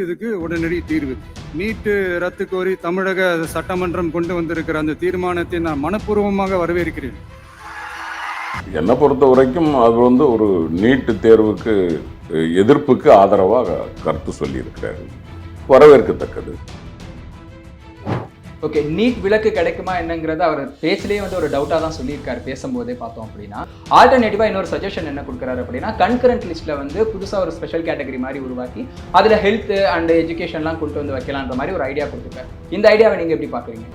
இதுக்கு உடனடி தீர்வு. நீட்டு ரத்து கோரி தமிழக சட்டமன்றம் கொண்டு வந்திருக்கிற அந்த தீர்மானத்தை நான் மனப்பூர்வமாக வரவேற்கிறேன். என்னை பொறுத்த வரைக்கும் அது ஒரு நீட்டு தேர்வுக்கு எதிர்ப்புக்கு ஆதரவாக கருத்து சொல்லியிருக்கிறாரு, வரவேற்கத்தக்கது. ஓகே, நீட் விலக்கு கிடைக்குமா என்னங்கிறத அவர் பேச்சிலேயே ஒரு டவுட்டாக தான் சொல்லியிருக்காரு. பேசும்போதே பார்த்தோம் அப்படின்னா ஆல்டர்னேட்டிவாக இன்னொரு சஜஷன் என்ன கொடுக்குறாரு அப்படின்னா, கன்கரண்ட் லிஸ்ட்டில் புதுசாக ஒரு ஸ்பெஷல் கேட்டகரி மாதிரி உருவாக்கி அதில் ஹெல்த் அண்ட் எஜுகேஷன்லாம் கொண்டு வந்து வைக்கலான்ற மாதிரி ஒரு ஐடியா கொடுத்துருக்காரு. இந்த ஐடியாவை நீங்கள் எப்படி பார்க்குறீங்க?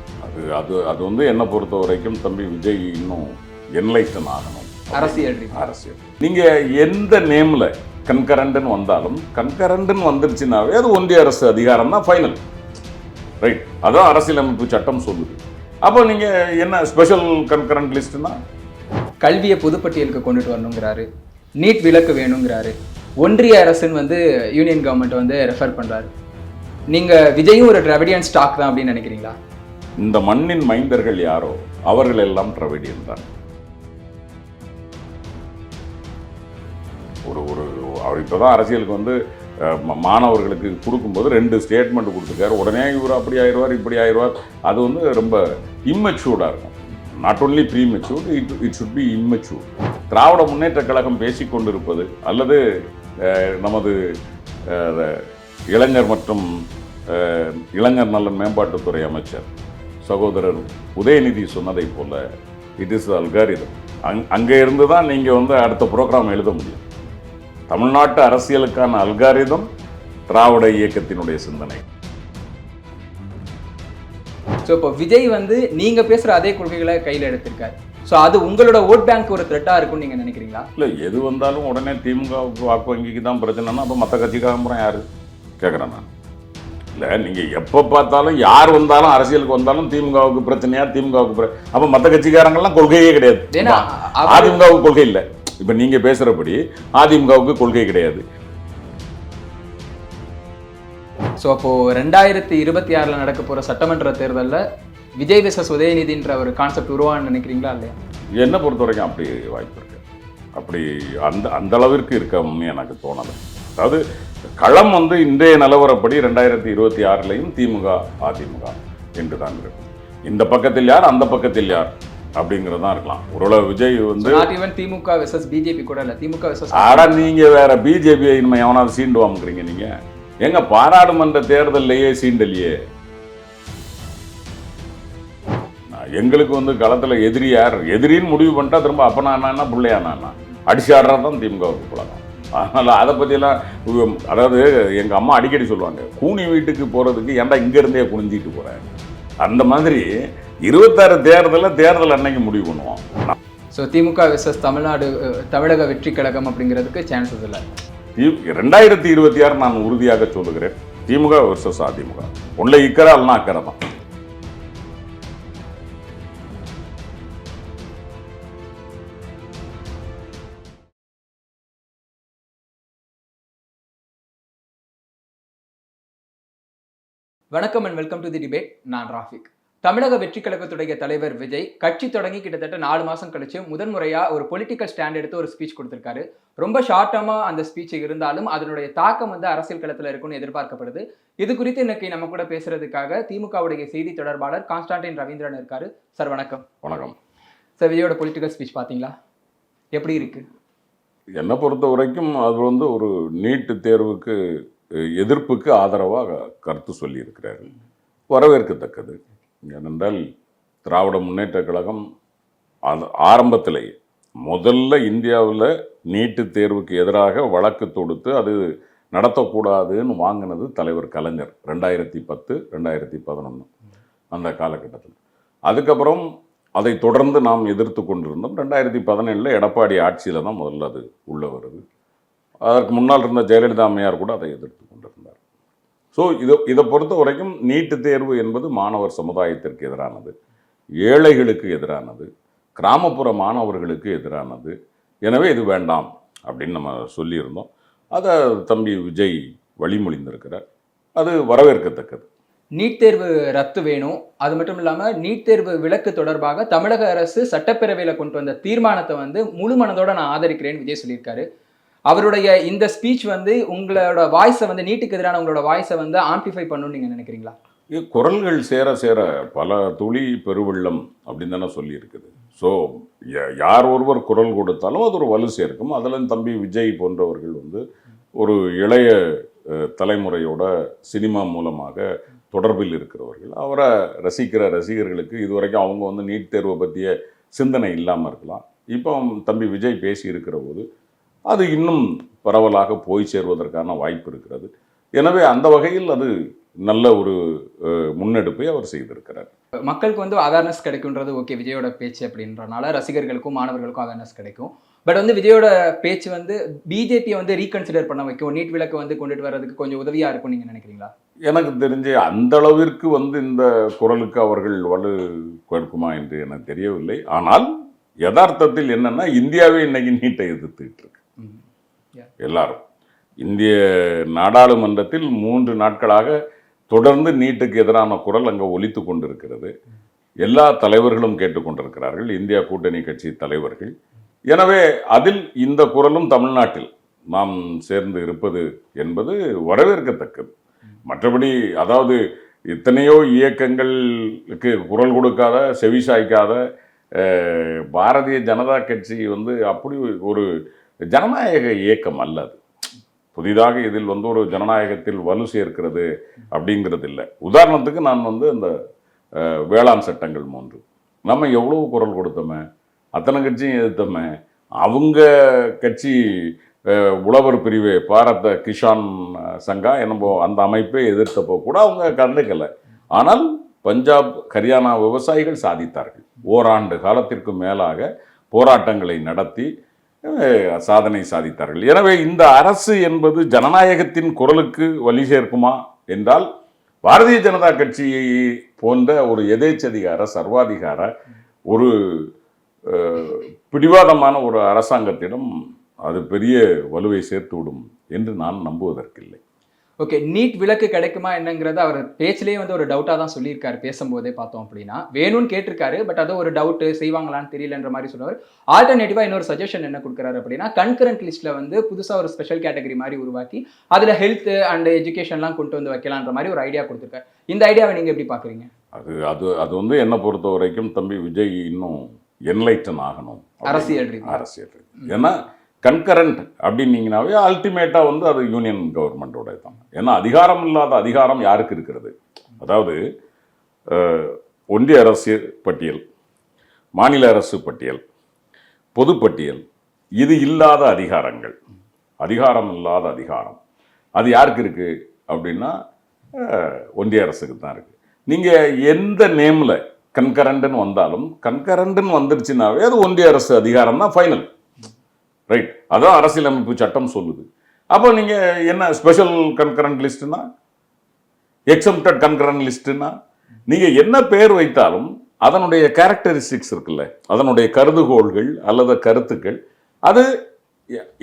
அது என்னை பொறுத்த வரைக்கும் தம்பி விஜய் இன்னும் என்லைட்டன் ஆகணும். அரசியல் நீங்கள் எந்த நேமில் கன்கரண்ட்னு வந்தாலும், கன்கரண்ட்னு வந்துருச்சுனாவே அது ஒன்றிய அரசு அதிகாரம் தான் ஃபைனல், ரைட்? அதான் அரசியலமைப்பு சட்டம் சொல்லுது. அப்போ நீங்கள் என்ன ஸ்பெஷல் கன்கரண்ட் லிஸ்ட்னா, கல்வியை பொதுப்பட்டியலுக்கு கொண்டுட்டு வரணுங்கிறாரு, நீட் விலக்கு வேணுங்கிறாரு, ஒன்றிய அரசுன்னு யூனியன் கவர்மெண்ட் ரெஃபர் பண்ணுறாரு. நீங்கள் விஜயும் ஒரு டிராவிடியன் ஸ்டாக் தான் அப்படின்னு நினைக்கிறீங்களா? இந்த மண்ணின் மைந்தர்கள் யாரோ அவர்கள் எல்லாம் டிராவிடியன் தான். அவர் இப்போ தான் அரசியலுக்கு மாணவர்களுக்கு கொடுக்கும்போது 2 ஸ்டேட்மெண்ட் கொடுத்துருக்காரு. உடனே இவர் அப்படி ஆயிடுவார், இப்படி ஆயிடுவார். அது ரொம்ப இம்மெச்சூர்டாக இருக்கும். Not only prematured, it should be immature. Dravida Munnetra Kazhagam பேசிக்கொண்டிருப்பது அல்லது நமது இளைஞர் மற்றும் இளைஞர் நலன் மேம்பாட்டுத்துறை அமைச்சர் சகோதரர் உதயநிதி சொன்னதை போல, இட் இஸ் அல்காரிதம். அங்கே இருந்து தான் நீங்கள் அடுத்த ப்ரோக்ராம் எழுத முடியும். தமிழ்நாட்டு அரசியலுக்கான அல்காரிதம் திராவிட இயக்கத்தினுடைய சிந்தனை. ஸோ இப்போ விஜய் நீங்க பேசுற அதே கொள்கைகளை கையில் எடுத்திருக்காரு. ஸோ அது உங்களோட ஓட் பேங்க் ஒரு த்ரெட்டாக இருக்கும்னு நீங்க நினைக்கிறீங்களா? இல்லை, எது வந்தாலும் உடனே திமுகவுக்கு வாக்கு வங்கிக்கு தான் பிரச்சனைனா அப்போ மற்ற கட்சிக்காக அப்புறம் யாரு கேட்குறேன் நான். இல்லை, நீங்கள் எப்போ பார்த்தாலும் யார் வந்தாலும் அரசியலுக்கு வந்தாலும் திமுகவுக்கு பிரச்சனையா, திமுகவுக்கு அப்போ மற்ற கட்சிக்காரங்கெல்லாம் கொள்கையே கிடையாது. அதிமுகவுக்கு கொள்கை இல்லை. இப்போ நீங்கள் பேசுகிறபடி அதிமுகவுக்கு கொள்கை கிடையாது. ஸோ அப்போது 2026 நடக்க போகிற சட்டமன்ற தேர்தலில் விஜய் விசஸ் உதயநிதின்ற ஒரு கான்செப்ட் உருவான்னு நினைக்கிறீங்களா இல்லையா? என்னை பொறுத்த வரைக்கும் அப்படி வாய்ப்பு இருக்கு. அப்படி அந்த அளவிற்கு இருக்கணும்னு எனக்கு தோணலை. அதாவது களம் இன்றைய நிலவரப்படி 2026 திமுக அதிமுக என்று தான் இருக்கும். இந்த பக்கத்தில் யார், அந்த பக்கத்தில் யார் அப்படிங்கிறது தான் இருக்கலாம். ஒருவேளை விஜய் திமுக வெர்சஸ் பிஜேபி கூட இல்லை, திமுக வெர்சஸ் நீங்கள் வேற பிஜேபியை இனிமே எவனாவது சீண்டுவாங்கிறீங்க. நீங்கள் எங்க பாராளுமன்ற தேர்தலையே சீண்டலையே. எங்களுக்கு களத்தில் எதிரி யார், எதிரின்னு முடிவு பண்ணிட்டா திரும்ப அப்பனானா பிள்ளையானா அடிச்சு ஆடுறதான் திமுகவுக்கு பழக்கம். அதனால் அதை பற்றியெல்லாம், அதாவது எங்கள் அம்மா அடிக்கடி சொல்லுவாங்க, கூனி வீட்டுக்கு போகிறதுக்கு ஏன்டா இங்கேருந்தே குனிஞ்சிட்டு போகிறேன். அந்த மாதிரி 26 தேர்தல் அன்னைக்கு முடிவு பண்ணுவோம். ஸோ திமுக வெர்சஸ் தமிழக வெற்றி கழகம் அப்படிங்கிறதுக்கு சான்சஸ் இல்லை. 2026 நான் உறுதியாக சொல்லுகிறேன், திமுக வெர்சஸ் அதிமுக. ஒன்றை இக்கரை அல்லனா அக்கறை தான். வணக்கம் and welcome to the debate. நான் ராஃபிக். தமிழக வெற்றி கழகத்துடைய தலைவர் விஜய் கட்சி தொடங்கி கிட்டத்தட்ட 4 மாதம் கழிச்சு முதன்முறையாக ஒரு பொலிட்டிக்கல் ஸ்டாண்ட் எடுத்து ஒரு ஸ்பீச் கொடுத்துருக்காரு. ரொம்ப ஷார்ட்டமாக அந்த ஸ்பீச் இருந்தாலும் அதனுடைய தாக்கம் அரசியல் களத்தில் இருக்குன்னு எதிர்பார்க்கப்படுது. இது குறித்து இன்னைக்கு நம்ம கூட பேசுறதுக்காக திமுகவுடைய செய்தி தொடர்பாளர் கான்ஸ்டான்டின் ரவீந்திரன் இருக்காரு. சார் வணக்கம். வணக்கம் சார். விஜயோட பொலிட்டிக்கல் ஸ்பீச் பார்த்தீங்களா, எப்படி இருக்கு? என்னை பொறுத்த வரைக்கும் அது ஒரு நீட்டு தேர்வுக்கு எதிர்ப்புக்கு ஆதரவாக கருத்து சொல்லியிருக்கிறாரு, வரவேற்கத்தக்கது. ஏனென்றால் திராவிட முன்னேற்ற கழகம் ஆரம்பத்திலேயே முதல்ல இந்தியாவில் நீட்டு தேர்வுக்கு எதிராக வழக்கு தொடுத்து அது நடத்தக்கூடாதுன்னு வாங்கினது தலைவர் கலைஞர் 2010 2011 அந்த காலகட்டத்தில். அதுக்கப்புறம் அதை தொடர்ந்து நாம் எதிர்த்து கொண்டிருந்தோம். 2017 எடப்பாடி ஆட்சியில் தான் முதல்ல அது உள்ளே வருது. அதற்கு முன்னால் இருந்த ஜெயலலிதா அம்மையார் கூட அதை எதிர்த்து கொண்டிருந்தார். ஸோ இதை பொறுத்த வரைக்கும் நீட்டு தேர்வு என்பது மாணவர் சமுதாயத்திற்கு எதிரானது, ஏழைகளுக்கு எதிரானது, கிராமப்புற மாணவர்களுக்கு எதிரானது. எனவே இது வேண்டாம் அப்படின்னு நம்ம சொல்லியிருந்தோம். அதை தம்பி விஜய் வழிமொழிந்திருக்கிறார். அது வரவேற்கத்தக்கது. நீட் தேர்வு ரத்து வேணும். அது மட்டும் இல்லாமல் நீட் தேர்வு விலக்கு தொடர்பாக தமிழக அரசு சட்டப்பேரவையில் கொண்டு வந்த தீர்மானத்தை முழு மனதோட நான் ஆதரிக்கிறேன்னு விஜய் சொல்லியிருக்காரு. அவருடைய இந்த ஸ்பீச் வந்து உங்களோட வாய்ஸை வந்து நீட்டுக்கு எதிரான உங்களோட வாய்ஸை வந்து ஆம்பிளிஃபை பண்ணணும்னு நீங்க நினைக்கிறீங்களா? குரல்கள் சேர சேர பல துளி பெருவெள்ளம் அப்படின்னு தானே சொல்லியிருக்குது. ஸோ யார் ஒருவர் குரல் கொடுத்தாலும் அது ஒரு வலு சேர்க்கும். அதில் தம்பி விஜய் போன்றவர்கள் வந்து ஒரு இளைய தலைமுறையோட சினிமா மூலமாக தொடர்பில் இருக்கிறவர்கள். அவரை ரசிக்கிற ரசிகர்களுக்கு இதுவரைக்கும் அவங்க வந்து நீட் தேர்வை பற்றிய சிந்தனை இல்லாமல் இருக்கலாம். இப்போ தம்பி விஜய் பேசி இருக்கிற போது அது இன்னும் பரவலாக போய் சேர்வதற்கான வாய்ப்பு இருக்கிறது. எனவே அந்த வகையில் அது நல்ல ஒரு முன்னெடுப்பை அவர் செய்திருக்கிறார். மக்களுக்கு வந்து அவேர்னஸ் கிடைக்கும்ன்றது ஓகே, விஜயோட பேச்சு அப்படின்றனால ரசிகர்களுக்கும் மாணவர்களுக்கும் அவேர்னஸ் கிடைக்கும். பட் வந்து விஜயோட பேச்சு வந்து பிஜேபியை வந்து ரீகன்சிடர் பண்ண வைக்கும், நீட் விலக்கு வந்து கொண்டுட்டு வர்றதுக்கு கொஞ்சம் உதவியா இருக்கும் நீங்க நினைக்கிறீங்களா? எனக்கு தெரிஞ்சு அந்த அளவிற்கு வந்து இந்த குரலுக்கு அவர்கள் வலு கொடுக்குமா என்று எனக்கு தெரியவில்லை. ஆனால் யதார்த்தத்தில் என்னன்னா, இந்தியாவே இன்னைக்கு நீட்டை எதிர்த்துக்கிட்டு இருக்கு. எல்லாரும் இந்திய நாடாளுமன்றத்தில் 3 நாட்களாக தொடர்ந்து நீட்டுக்கு எதிரான குரல் அங்கே ஒலித்து கொண்டிருக்கிறது. எல்லா தலைவர்களும் கேட்டுக்கொண்டிருக்கிறார்கள், இந்தியா கூட்டணி கட்சி தலைவர்கள். எனவே அதில் இந்த குரலும் தமிழ்நாட்டில் நாம் சேர்ந்து இருப்பது என்பது வரவேற்கத்தக்கது. மற்றபடி அதாவது எத்தனையோ இயக்கங்களுக்கு குரல் கொடுக்காத, செவிசாய்க்காத பாரதிய ஜனதா கட்சி வந்து அப்படி ஒரு ஜனநாயக இயக்கம் அல்ல. அது புதிதாக இதில் வந்து ஒரு ஜனநாயகத்தில் வலு சேர்க்கிறது அப்படிங்கிறது இல்லை. உதாரணத்துக்கு நான் வந்து அந்த வேளாண் சட்டங்கள் 3 நம்ம எவ்வளவு குரல் கொடுத்தோமே, அத்தனை கட்சியும் எதிர்த்தோமே. அவங்க கட்சி உழவர் பிரிவு பாரத கிஷான் சங்கா என்னமோ அந்த அமைப்பை எதிர்த்தப்போ கூட அவங்க கண்டுக்கலை. ஆனால் பஞ்சாப் ஹரியானா விவசாயிகள் சாதித்தார்கள். ஓராண்டு காலத்திற்கு மேலாக போராட்டங்களை நடத்தி சாதனை சாதித்தார்கள். எனவே இந்த அரசு என்பது ஜனநாயகத்தின் குரலுக்கு வலி சேர்க்குமா என்றால், பாரதிய ஜனதா கட்சியை போன்ற ஒரு எதேச்சதிகார சர்வாதிகார ஒரு பிடிவாதமான ஒரு அரசாங்கத்திடம் அது பெரிய வலுவை சேர்த்து விடும் என்று நான் நம்புவதற்கில்லை. ஓகே, நீட் விலக்கு கிடைக்குமா என்னங்கிறது அவர் பேச்சிலேயே வந்து ஒரு டவுட்டாக தான் சொல்லியிருக்காரு. பேசும்போதே பார்த்தோம் அப்படின்னா வேணும்னு கேட்டிருக்காரு, பட் அது ஒரு டவுட்டு, செய்வாங்களான்னு தெரியலன்ற மாதிரி சொல்லுவார். ஆல்டர்னேட்டிவாக இன்னொரு சஜஷன் என்ன கொடுக்குறாரு அப்படின்னா, கன்கரண்ட் லிஸ்ட்டில் வந்து புதுசாக ஒரு ஸ்பெஷல் கேட்டகரி மாதிரி உருவாக்கி அதில் ஹெல்த் அண்ட் எஜுகேஷன்லாம் கொண்டு வந்து வைக்கலான்ற மாதிரி ஒரு ஐடியா கொடுத்துருக்காரு. இந்த ஐடியாவை நீங்கள் எப்படி பார்க்குறீங்க? அது வந்து என்னை பொறுத்த வரைக்கும் தம்பி விஜய் இன்னும் என்லைட்டன் ஆகணும் அரசியல். ஏன்னா கன்கரண்ட் அப்படின்னீங்கன்னாவே அல்டிமேட்டாக வந்து அது யூனியன் கவர்மெண்ட்டோட தான். ஏன்னா அதிகாரம் இல்லாத அதிகாரம் யாருக்கு இருக்கிறது? அதாவது ஒன்றிய அரசு பட்டியல், மாநில அரசு பட்டியல், பொதுப்பட்டியல், இது இல்லாத அதிகாரங்கள், அதிகாரம் இல்லாத அதிகாரம் அது யாருக்கு இருக்குது அப்படின்னா ஒன்றிய அரசுக்கு தான் இருக்குது. நீங்கள் எந்த நேமில் கன்கரண்ட்னு வந்தாலும், கன்கரண்ட்னு வந்துருச்சுனாவே அது ஒன்றிய அரசு அதிகாரம் தான் ஃபைனல், ரைட்? அதான் அரசியலமைப்பு சட்டம் சொல்லுது. அப்போ நீங்கள் என்ன ஸ்பெஷல் கன்கரண்ட் லிஸ்ட்டுனா, எக்ஸம்ப்டட் கன்கரண்ட் லிஸ்ட்டுனா, நீங்கள் என்ன பேர் வைத்தாலும் அதனுடைய கேரக்டரிஸ்டிக்ஸ் இருக்குல்ல, அதனுடைய கருதுகோள்கள் அல்லது கருத்துக்கள், அது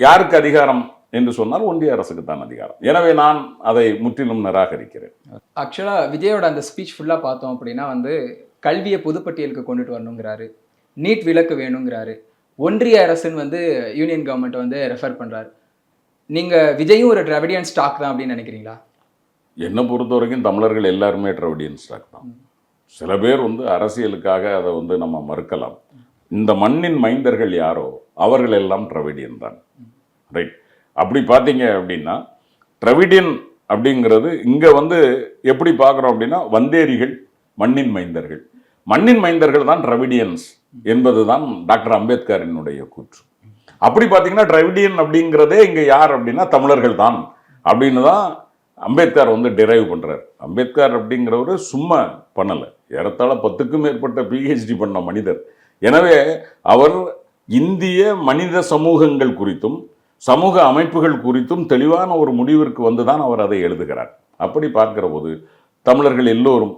யாருக்கு அதிகாரம் என்று சொன்னால் ஒன்றிய அரசுக்கு தான் அதிகாரம். எனவே நான் அதை முற்றிலும் நிராகரிக்கிறேன். ஆக்சுவலாக விஜயோட அந்த ஸ்பீச் ஃபுல்லாக பார்த்தோம் அப்படின்னா வந்து கல்வியை பொதுப்பட்டியலுக்கு கொண்டுட்டு வரணுங்கிறாரு, நீட் விலக்கு வேணுங்கிறாரு, ஒன்றிய அரசுன்னு வந்து யூனியன் கவர்மெண்ட் வந்து ரெஃபர் பண்ணுறாரு. நீங்கள் விஜயும் ஒரு டிராவிடியன் ஸ்டாக் தான் அப்படின்னு நினைக்கிறீங்களா? என்னை பொறுத்த வரைக்கும் தமிழர்கள் எல்லாருமே டிராவிடியன் ஸ்டாக் தான். சில பேர் வந்து அரசியலுக்காக அதை வந்து நம்ம மறுக்கலாம். இந்த மண்ணின் மைந்தர்கள் யாரோ அவர்கள் எல்லாம் டிராவிடியன் தான், ரைட்? அப்படி பார்த்தீங்க அப்படின்னா டிராவிடியன் அப்படிங்கிறது இங்கே வந்து எப்படி பார்க்குறோம் அப்படின்னா, வந்தேரிகள் மண்ணின் மைந்தர்கள், மண்ணின் மைந்தர்கள் தான் டிராவிடியன்ஸ் என்பது தான் டாக்டர் அம்பேத்கரினுடைய கூற்று. அப்படி பார்த்தீங்கன்னா டிராவிடியன் அப்படிங்கிறதே இங்கே யார் அப்படின்னா தமிழர்கள் தான் அப்படின்னு தான் அம்பேத்கர் வந்து டிரைவ் பண்ணுறார். அம்பேத்கர் அப்படிங்கிறவர் சும்மா பண்ணலை, ஏறத்தாழ 10க்கும் மேற்பட்ட பிஹெச்டி பண்ண மனிதர். எனவே அவர் இந்திய மனித சமூகங்கள் குறித்தும் சமூக அமைப்புகள் குறித்தும் தெளிவான ஒரு முடிவிற்கு வந்து தான் அவர் அதை எழுதுகிறார். அப்படி பார்க்கிற போது தமிழர்கள் எல்லோரும்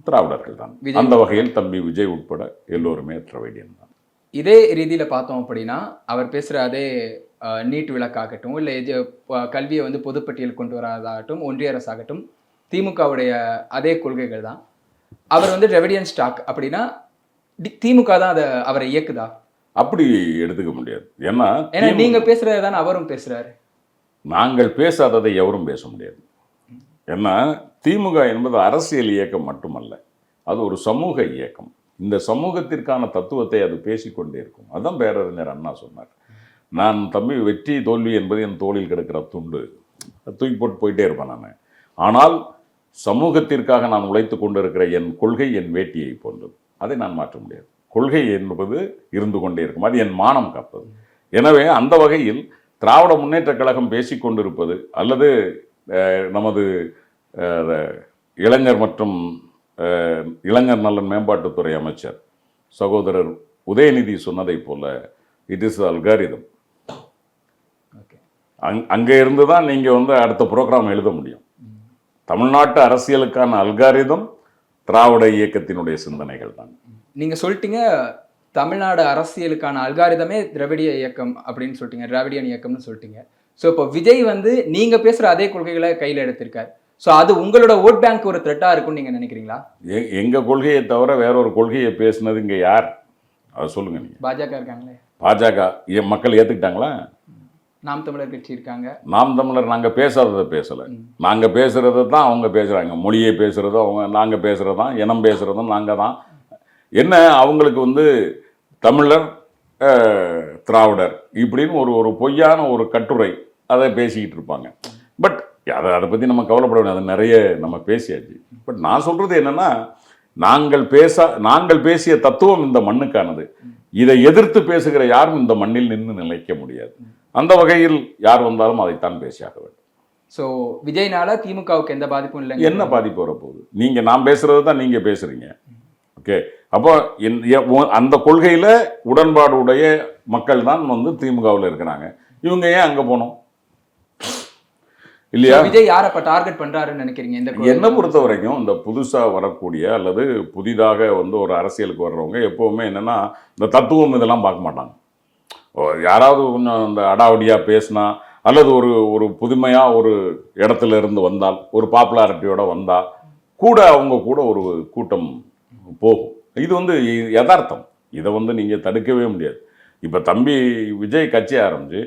திராவிடர்கள் தான். அந்த வகையில் தம்பி விஜய் உட்பட எல்லோருமே திராவிடியன் தான். இதே ரீதியில் பார்த்தோம் அப்படின்னா அவர் பேசுகிற அதே நீட் விலக்காகட்டும், இல்லை கல்வியை வந்து பொதுப்பட்டியல் கொண்டு வராதாகட்டும், ஒன்றிய அரசாகட்டும், திமுகவுடைய அதே கொள்கைகள் தான். அவர் வந்து டிராவிடியன் ஸ்டாக் அப்படின்னா திமுக தான் அவரை இயக்குதா? அப்படி எடுத்துக்க முடியாது. ஏன்னா நீங்க பேசுறது தானே அவரும் பேசுறாரு. நாங்கள் பேசாததை எவரும் பேச முடியாது. ஏன்னா திமுக என்பது அரசியல் இயக்கம் மட்டுமல்ல, அது ஒரு சமூக இயக்கம். இந்த சமூகத்திற்கான தத்துவத்தை அது பேசிக்கொண்டே இருக்கும். அதுதான் பேரறிஞர் அண்ணா சொன்னார். நான் தம்பி வெற்றி தோல்வி என்பது என் தோளில் கிடக்கிற துண்டு, தூக்கி போட்டு போயிட்டே இருப்பேன் நான். ஆனால் சமூகத்திற்காக நான் உழைத்து கொண்டிருக்கிற என் கொள்கை என் வேட்டியை போன்றது. அதை நான் மாற்ற முடியாது. கொள்கை என்பது இருந்து கொண்டே இருக்கும். அது என் மானம் காப்பது. எனவே அந்த வகையில் திராவிட முன்னேற்ற கழகம் பேசிக்கொண்டிருப்பது அல்லது நமது இளைஞர் மற்றும் இளைஞர் நலன் மேம்பாட்டுத்துறை அமைச்சர் சகோதரர் உதயநிதி சொன்னதை போல இட் இஸ் அல்காரிதம். அங்கே இருந்து தான் நீங்கள் அடுத்த ப்ரோக்ராம் எழுத முடியும். தமிழ்நாட்டு அரசியலுக்கான அல்காரிதம் திராவிட இயக்கத்தினுடைய சிந்தனைகள் தான். நீங்கள் சொல்லிட்டீங்க தமிழ்நாடு அரசியலுக்கான அல்காரிதமே திராவிடிய இயக்கம் அப்படின்னு சொல்லிட்டீங்க, திராவிடியன் இயக்கம்னு சொல்லிட்டீங்க. ஸோ இப்போ விஜய் நீங்கள் பேசுகிற அதே கொள்கைகளை கையில் எடுத்திருக்காரு. ஸோ அது உங்களோட ஓட் பேங்க் ஒரு த்ரெட்டாக இருக்கும்னு நீங்கள் நினைக்கிறீங்களா? எங்கள் கொள்கையை தவிர வேற ஒரு கொள்கையை பேசுனது இங்கே யார்? அதை சொல்லுங்கள். நீங்கள் பாஜக இருக்காங்களே. பாஜக மக்கள் ஏற்றுக்கிட்டாங்களா? நாம் தமிழர் கட்சி இருக்காங்க. நாம் தமிழர் நாங்கள் பேசாததை பேசலை. நாங்கள் பேசுகிறத தான் அவங்க பேசுகிறாங்க. மொழியை பேசுகிறதும் அவங்க, நாங்கள் பேசுகிறது தான், இனம் பேசுகிறதும் நாங்கள் தான். என்ன அவங்களுக்கு தமிழர் திராவிடர் இப்படின்னு ஒரு பொய்யான ஒரு கட்டுரை அதை பேசிக்கிட்டு இருப்பாங்க. பட் அதை பற்றி நம்ம கவலைப்பட வேண்டியது, அது நிறைய நம்ம பேசியாச்சு. பட் நான் சொல்கிறது என்னென்னா, நாங்கள் பேசிய தத்துவம் இந்த மண்ணுக்கானது. இதை எதிர்த்து பேசுகிற யாரும் இந்த மண்ணில் நின்று நிலைக்க முடியாது. அந்த வகையில் யார் வந்தாலும் அதைத்தான் பேசியாக வேண்டும். ஸோ விஜய்னால திமுகவுக்கு எந்த பாதிப்பும் இல்லை. என்ன பாதிப்பு வரப்போகுது? நீங்கள் நான் பேசுகிறது தான் நீங்கள் பேசுகிறீங்க. ஓகே, அப்போ அந்த கொள்கையில் உடன்பாடு உடைய மக்கள் தான் திமுகவில் இருக்கிறாங்க. இவங்க ஏன் அங்கே போனோம் இல்லையா? விஜய் யாரை இப்போ டார்கெட் பண்ணுறாருன்னு நினைக்கிறீங்க? என்னை பொறுத்த வரைக்கும் இந்த புதுசாக வரக்கூடிய அல்லது புதிதாக ஒரு அரசியலுக்கு வர்றவங்க எப்போவுமே என்னென்னா இந்த தத்துவம் இதெல்லாம் பார்க்க மாட்டாங்க. யாராவது கொஞ்சம் இந்த அடாவடியாக பேசினா அல்லது ஒரு புதுமையாக ஒரு இடத்துல இருந்து வந்தால், ஒரு பாப்புலாரிட்டியோட வந்தால் கூட அவங்க கூட ஒரு கூட்டம் போகும். இது யதார்த்தம். இதை நீங்கள் தடுக்கவே முடியாது. இப்போ தம்பி விஜய் கட்சி ஆரம்பிச்சு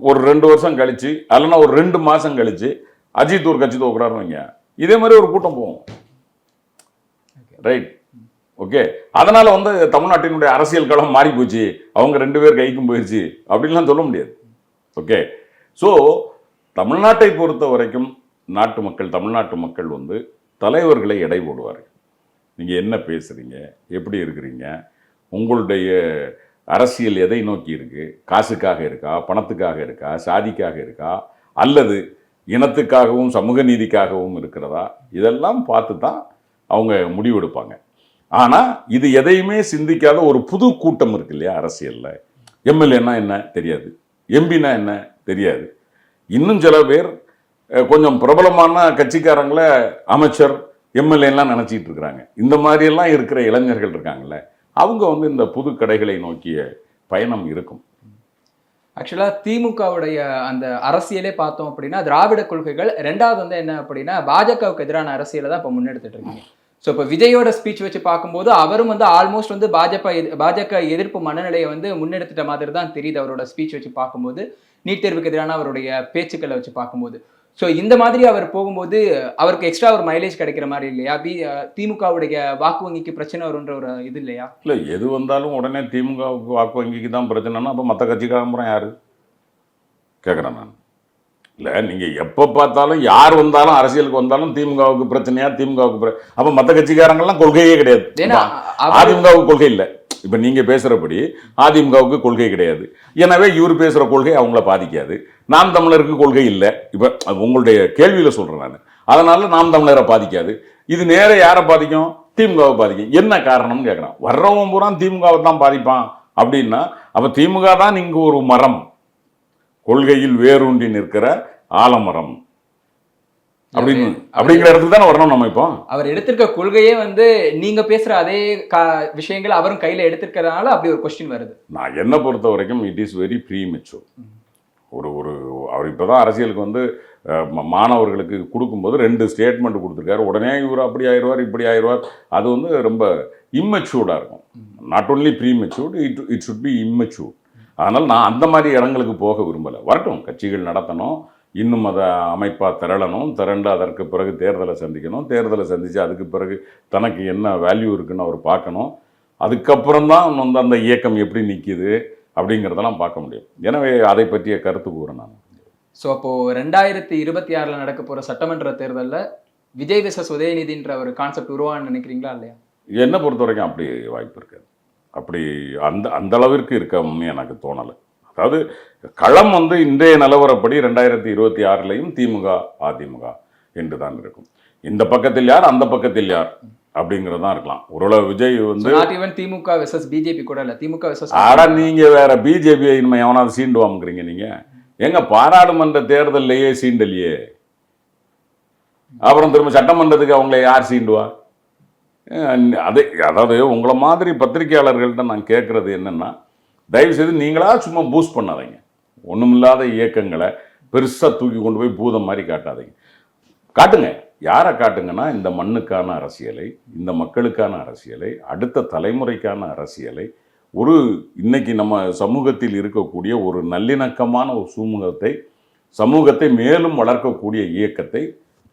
ஒரு 2 வருஷம் கழிச்சு அல்லனா ஒரு 2 மாதம் கழிச்சு அஜித் ஒரு கட்சி தோக்குறாருன்னு வைங்க, இதே மாதிரி ஒரு கூட்டம் போகும். Right, okay. அதனால தமிழ்நாட்டினுடைய அரசியல் களம் மாறி போச்சு, அவங்க 2 பேர் கைக்கும் போயிடுச்சு அப்படின்லாம் சொல்ல முடியாது. ஓகே, ஸோ தமிழ்நாட்டை பொறுத்த வரைக்கும் தமிழ்நாட்டு மக்கள் தலைவர்களை எடை போடுவார்கள். நீங்கள் என்ன பேசுகிறீங்க, எப்படி இருக்கிறீங்க, உங்களுடைய அரசியல் எதை நோக்கி இருக்கு, காசுக்காக இருக்கா, பணத்துக்காக இருக்கா, சாதிக்காக இருக்கா, அல்லது இனத்துக்காகவும் சமூக நீதிக்காகவும் இருக்கிறதா, இதெல்லாம் பார்த்து தான் அவங்க முடிவெடுப்பாங்க. ஆனால் இது எதையுமே சிந்திக்காத ஒரு புது கூட்டம் இருக்கு இல்லையா அரசியலில். எம்எல்ஏன்னா என்ன தெரியாது, எம்பினா என்ன தெரியாது. இன்னும் சில பேர் கொஞ்சம் பிரபலமான கட்சிக்காரங்களை அமைச்சர் எம்எல்ஏலாம் நினச்சிக்கிட்டு இருக்கிறாங்க. இந்த மாதிரியெல்லாம் இருக்கிற இளைஞர்கள் இருக்காங்கல்ல, அவங்க இந்த புது கடைகளை நோக்கிய பயணம் இருக்கும். ஆக்சுவலாக திமுகவுடைய அந்த அரசியலே பார்த்தோம் அப்படின்னா திராவிட கொள்கைகள், ரெண்டாவது என்ன அப்படின்னா பாஜகவுக்கு எதிரான அரசியலை தான் இப்போ முன்னெடுத்துட்டு இருக்கீங்க. ஸோ இப்போ விஜயோட ஸ்பீச் வச்சு பார்க்கும்போது அவரும் ஆல்மோஸ்ட் பாஜக எதிர்ப்பு மனநிலையை முன்னெடுத்துட்ட மாதிரி தான் தெரியுது அவரோட ஸ்பீச் வச்சு பார்க்கும்போது, நீட் தேர்வுக்கு எதிரான அவருடைய பேச்சுக்களை வச்சு பார்க்கும்போது. ஸோ இந்த மாதிரி அவர் போகும்போது அவருக்கு எக்ஸ்ட்ரா ஒரு மைலேஜ் கிடைக்கிற மாதிரி இல்லையா? திமுகவுடைய வாக்கு வங்கிக்கு பிரச்சனை வரும்ன்ற ஒரு இது இல்லையா? இல்லை, எது வந்தாலும் உடனே திமுகவுக்கு வாக்கு வங்கிக்கு தான் பிரச்சனைனா அப்போ மற்ற கட்சிக்காரம்புறம் யாரு கேட்குறேன் நான். இல்லை, நீங்கள் எப்போ பார்த்தாலும் யார் வந்தாலும் அரசியலுக்கு வந்தாலும் திமுகவுக்கு பிரச்சனையா, திமுகவுக்கு அப்போ மற்ற கட்சிக்காரங்கள்லாம் கொள்கையே கிடையாது. அதிமுகவுக்கு கொள்கை இல்லை. இப்போ நீங்கள் பேசுகிறபடி அதிமுகவுக்கு கொள்கை கிடையாது, எனவே இவர் பேசுகிற கொள்கை அவங்கள பாதிக்காது. நாம் தமிழருக்கு கொள்கை இல்லை. இப்போ உங்களுடைய கேள்வியில் சொல்கிறேன் நான். அதனால நாம் தமிழரை பாதிக்காது. இது நேர யாரை பாதிக்கும்? திமுகவை பாதிக்கும். என்ன காரணம்னு கேட்குறான். வர்றவன் பூரா திமுகவை தான் பாதிப்பான் அப்படின்னா அப்போ திமுக தான் இங்கே ஒரு மரம், கொள்கையில் வேரூன்றி நிற்கிற ஆலமரம் அப்படிங்கிற இடத்துக்கு தானே வரணும் நம்ம. இப்போ அவர் எடுத்திருக்க கொள்கையே நீங்க பேசுற அதே விஷயங்கள் அவரும் கையில எடுத்திருக்கிறதுனால அப்படி ஒரு கொஸ்டின் வருது. நான் என்ன பொறுத்த வரைக்கும் இட் இஸ் வெரி ப்ரீமெச்சூர். அவர் இப்போதான் அரசியலுக்கு மாணவர்களுக்கு கொடுக்கும்போது 2 ஸ்டேட்மெண்ட் கொடுத்துருக்காரு. உடனே இவர் அப்படி ஆயிடுவார் இப்படி ஆயிடுவார். அது வந்து ரொம்ப இம்மெச்சூர்டாக இருக்கும். Not only prematured, it should B immatured. அதனால் நான் அந்த மாதிரி இடங்களுக்கு போக விரும்பலை. வரட்டும், கட்சிகள் நடத்தணும், இன்னும் அதை அமைப்பாக திரண்டு அதற்கு பிறகு தேர்தலை சந்திக்கணும், தேர்தலை சந்தித்து அதுக்கு பிறகு தனக்கு என்ன வேல்யூ இருக்குன்னு அவர் பார்க்கணும். அதுக்கப்புறம் தான் வந்து அந்த இயக்கம் எப்படி நிற்கிது அப்படிங்கிறதெல்லாம் பார்க்க முடியும். எனவே அதை பற்றிய கருத்து கூறேன் நான். ஸோ அப்போது 2026 நடக்க போகிற சட்டமன்ற தேர்தலில் விஜய் விசஸ் உதயநிதின்ற ஒரு கான்செப்ட் உருவான்னு நினைக்கிறீங்களா இல்லையா? என்னை பொறுத்த வரைக்கும் அப்படி வாய்ப்பு இருக்காது. அப்படி அந்த அளவிற்கு இருக்கணும்னு எனக்கு தோணலை. அதாவது களம் வந்து இன்றைய நிலவரப்படி 2026லையும் திமுக அதிமுக என்று தான் இருக்கும். இந்த பக்கத்தில் யார் அந்த பக்கத்தில் யார் அப்படிங்கிறது தான் இருக்கலாம். ஒருவேளை விஜய் வந்து not even DMK versus BJP கூட இல்லை, திமுக வெர்சஸ் நீங்கள் வேற பிஜேபியை இனிமே எவனாவது சீண்டுவாமுங்கிறீங்க. நீங்கள் எங்க பாராளுமன்ற தேர்தலையே சீண்டலையே, அப்புறம் திரும்ப சட்டமன்றத்துக்கு அவங்கள யார் சீண்டுவா? அதாவது உங்களை மாதிரி பத்திரிகையாளர்கள்ட்ட நான் கேட்குறது என்னென்னா, தயவுசெய்து நீங்களா சும்மா பூஸ்ட் பண்ணாதீங்க. ஒன்றுமில்லாத இயக்கங்களை பெருசாக தூக்கி கொண்டு போய் பூதம் மாதிரி காட்டாதீங்க. காட்டுங்க. யாரை காட்டுங்கன்னா, இந்த மண்ணுக்கான அரசியலை, இந்த மக்களுக்கான அரசியலை, அடுத்த தலைமுறைக்கான அரசியலை, ஒரு இன்னைக்கு நம்ம சமூகத்தில் இருக்கக்கூடிய ஒரு நல்லிணக்கமான ஒரு சமூகத்தை மேலும் வளர்க்கக்கூடிய இயக்கத்தை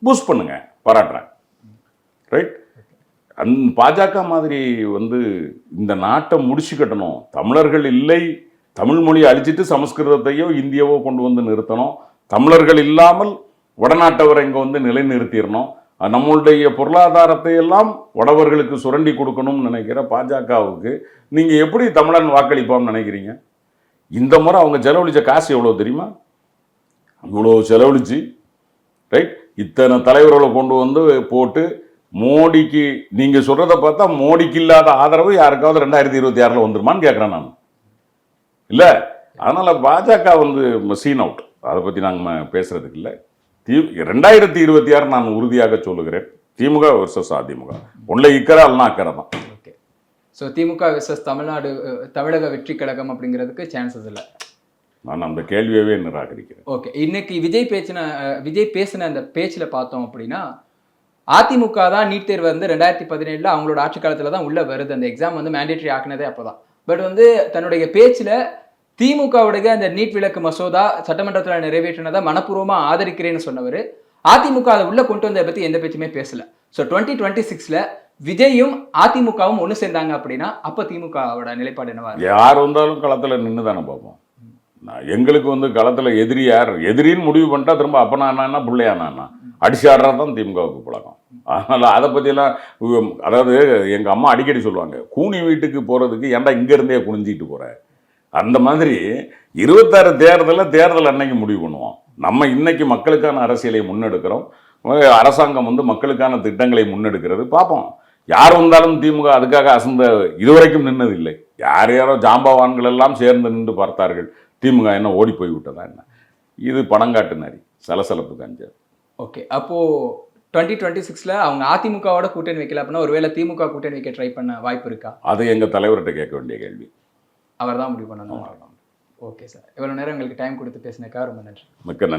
பூஸ்ட் பண்ணுங்க. பாராட்டுறேன். ரைட். பாஜக மாதிரி வந்து இந்த நாட்டை முடிச்சு கட்டணும், தமிழர்கள் இல்லை, தமிழ் மொழியை அழிச்சிட்டு சமஸ்கிருதத்தையோ இந்தியாவோ கொண்டு வந்து நிறுத்தணும், தமிழர்கள் இல்லாமல் வடநாட்டவரை இங்கே வந்து நிலைநிறுத்திடணும், நம்மளுடைய பொருளாதாரத்தை எல்லாம் வடவர்களுக்கு சுரண்டி கொடுக்கணும்னு நினைக்கிற பாஜகவுக்கு நீங்கள் எப்படி தமிழன் வாக்களிப்பான்னு நினைக்கிறீங்க? இந்த முறை அவங்க செலவழித்த காசு எவ்வளோ தெரியுமா? இவ்வளோ செலவழிச்சு ரைட் இத்தனை தலைவர்களை கொண்டு வந்து போட்டு மோடிக்கு நீங்கள் சொல்கிறத பார்த்தா மோடிக்கு இல்லாத ஆதரவு யாருக்காவது 2026 வந்துருமான்னு கேட்குறேன் நான். இல்லை, அதனால் பாஜக வந்து சீன் அவுட். அதை பற்றி நாங்கள் பேசுகிறதுக்கு இல்லை. 2026 நான் உறுதியாக சொல்லுகிறேன், திமுக வெர்சஸ் அதிமுக. ஒன்றை இக்கரை அல்லனா அக்கறை தான். ஓகே. ஸோ திமுக வெர்சஸ் தமிழக வெற்றி கழகம் அப்படிங்கிறதுக்கு சான்சஸ் இல்லை. நான் அந்த கேள்வியவே நிராகரிக்கிறேன். ஓகே. இன்னைக்கு விஜய் பேசின அந்த பேச்சில் பார்த்தோம் அப்படின்னா, அதிமுக தான் நீட் தேர்வு வந்து 2017 அவங்களோட ஆட்சி காலத்தில் தான் உள்ளே வருது. அந்த எக்ஸாம் வந்து மேண்டேட்ரி ஆக்குனதே அப்போ தான். பட் வந்து தன்னுடைய பேச்சில் திமுகவுடைய அந்த நீட் விலக்கு மசோதா சட்டமன்றத்தில் நிறைவேற்றினதை மனப்பூர்வமாக ஆதரிக்கிறேன்னு சொன்னவர், அதிமுக அதை உள்ளே கொண்டு வந்ததை பற்றி எந்த பேச்சுமே பேசலை. ஸோ 2026 விஜயும் அதிமுகவும் ஒன்று சேர்ந்தாங்க அப்படின்னா அப்போ திமுகவோட நிலைப்பாடு என்னவா? யார் வந்தாலும் களத்தில் நின்று தானே பார்ப்போம். எங்களுக்கு வந்து களத்தில் எதிரி யார், எதிரின்னு முடிவு பண்ணிட்டா திரும்ப அப்போ நான் பிள்ளையானா அடிச்சு ஆடுறது தான் திமுகவுக்கு பழக்கம். அதனால் அதை பற்றியெல்லாம், அதாவது எங்கள் அம்மா அடிக்கடி சொல்லுவாங்க, கூனி வீட்டுக்கு போகிறதுக்கு ஏன்டா இங்கேருந்தே குனிஞ்சிக்கிட்டு போகிற. அந்த மாதிரி 26 தேர்தல் அன்னைக்கு முடிவு பண்ணுவோம். நம்ம இன்னைக்கு மக்களுக்கான அரசியலை முன்னெடுக்கிறோம். அரசாங்கம் வந்து மக்களுக்கான திட்டங்களை முன்னெடுக்கிறது. பார்ப்போம். யார் வந்தாலும் திமுக அதுக்காக அசந்த இதுவரைக்கும் நின்னதில்லை. யாரோ ஜாம்பவான்கள் எல்லாம் சேர்ந்து நின்று பார்த்தார்கள். திமுக என்ன ஓடி போய் விட்டதா என்ன? இது பணங்காட்டு நரி, சலசலப்பு கஞ்சர். ஓகே. அப்போது 2026 அவங்க அதிமுகவோட கூட்டணி வைக்கல அப்படின்னா ஒருவேளை திமுக கூட்டணி வைக்க ட்ரை பண்ண வாய்ப்பு இருக்கா? அது எங்கள் தலைவர்கிட்ட கேட்க வேண்டிய கேள்வி. அவர் தான் முடிவு பண்ணணும். ஓகே சார், இவ்வளோ நேரம் எங்களுக்கு டைம் கொடுத்து பேசினக்கா ரொம்ப நன்றி. மிக்க நன்றி.